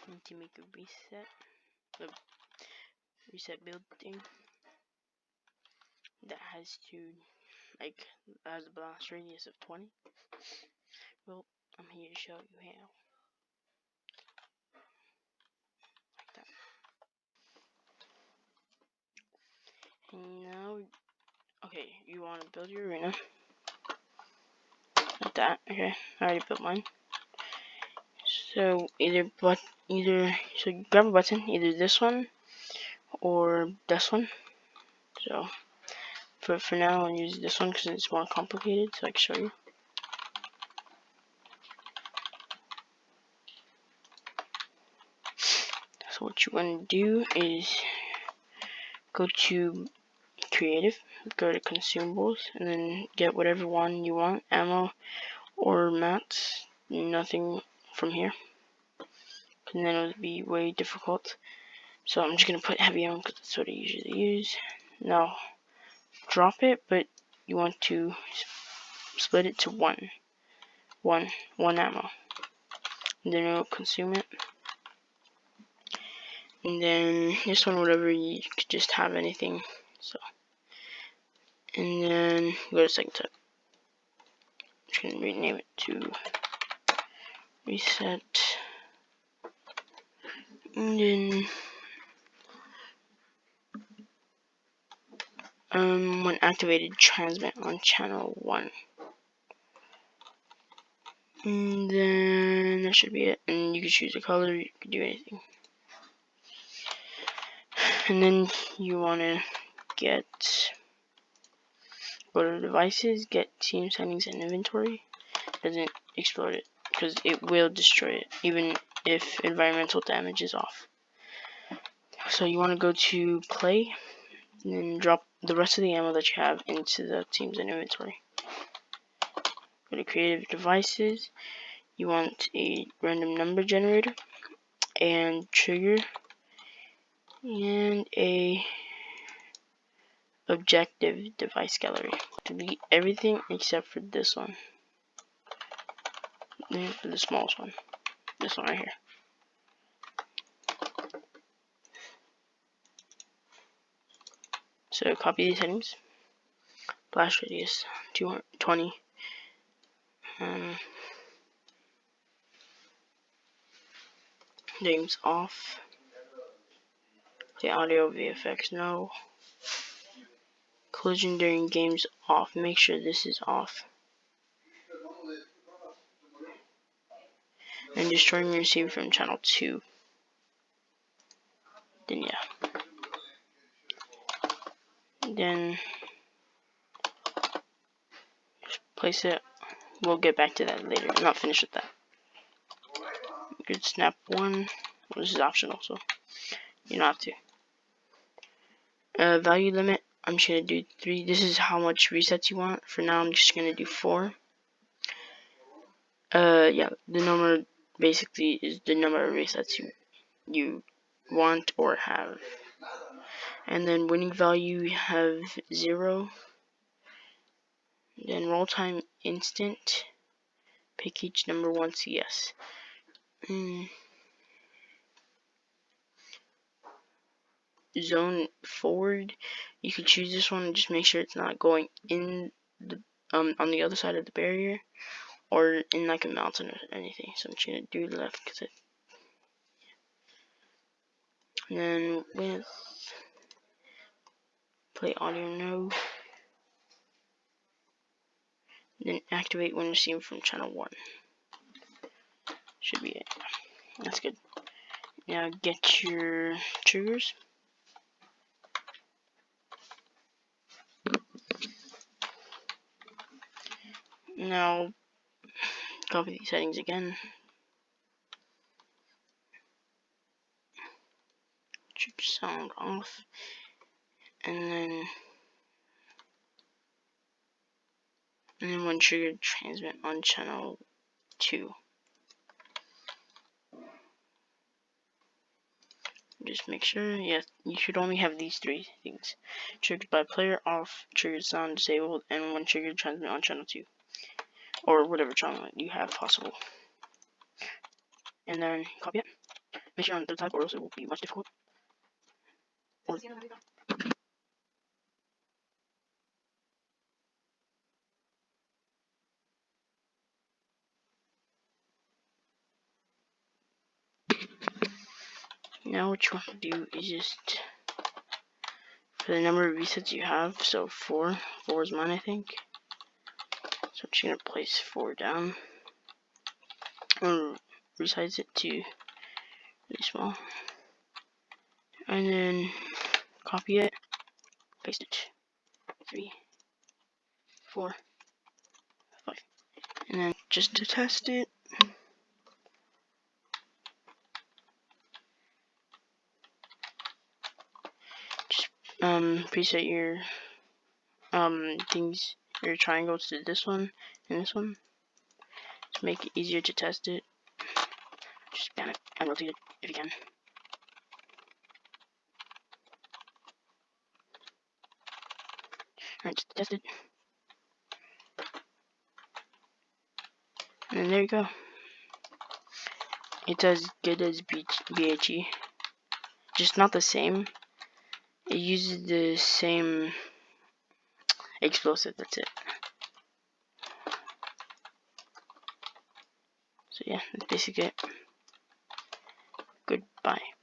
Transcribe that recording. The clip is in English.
Need to make a reset build thing that has a blast radius of 20. Well, I'm here to show you how. Like that. And now, okay, you want to build your arena. Like that. Okay, I already built mine. So so you grab a button, either this one or this one. So for now, I'll use this one because it's more complicated, so I can show you. So what you want to do is go to creative, go to consumables, and then get whatever one you want, ammo or mats. Nothing from here, and then it would be way difficult. So I'm just gonna put heavy ammo because that's what I usually use. Now drop it, but you want to split it to one ammo, and then it'll consume it. And then this one, whatever, you could just have anything. So, and then go to second type. I'm just gonna rename it to reset, and then when activated, transmit on channel 1. And then that should be it. And you can choose a color, you can do anything. And then you want to go to devices, get team settings and inventory. Doesn't explode it because it will destroy it even if environmental damage is off. So you want to go to play and then drop the rest of the ammo that you have into the teams and inventory. Go to creative devices. You want a random number generator and trigger and a objective device gallery. Delete everything except for this one. And for the smallest one. This one right here. So copy these settings. Blast radius 220. Names off. Play audio VFX no. Collision during games off. Make sure this is off. And destroying your receiver from channel 2. Then yeah. Then just place it. We'll get back to that later. I'm not finished with that. Good snap 1. Well, this is optional, so you don't have to. Value limit. I'm just gonna do 3. This is how much resets you want. For now, I'm just gonna do 4. Yeah, the number basically is the number of resets you want or have. And then winning value, you have 0. Then roll time instant. Pick each number once yes. Zone forward. You can choose this one and just make sure it's not going in the on the other side of the barrier or in like a mountain or anything. So I'm just gonna do left because it. And then with play audio no. Then activate when received from channel 1. Should be it. That's good. Now get your triggers. Now copy these settings again. Chip sound off. And then when triggered, transmit on channel 2. Just make sure, yes, you should only have these 3 things. Triggered by player, off, triggered sound disabled, and when triggered, transmit on channel 2. Or whatever channel you have possible. And then copy it. make sure on the type or else it will be much difficult. Or now what you want to do is just for the number of resets you have, so 4 is mine I think. So I'm just gonna place 4 down or resize it to really small, and then copy it, paste it, 3, 4, 5, and then just to test it, just preset your things, your triangles to this one and this one to make it easier to test it. Just span it and rotate it if you can. Alright, just test it. And there you go. It's as good as BHE. Just not the same. It uses the same explosive, that's it. So yeah, that's basically it. Goodbye.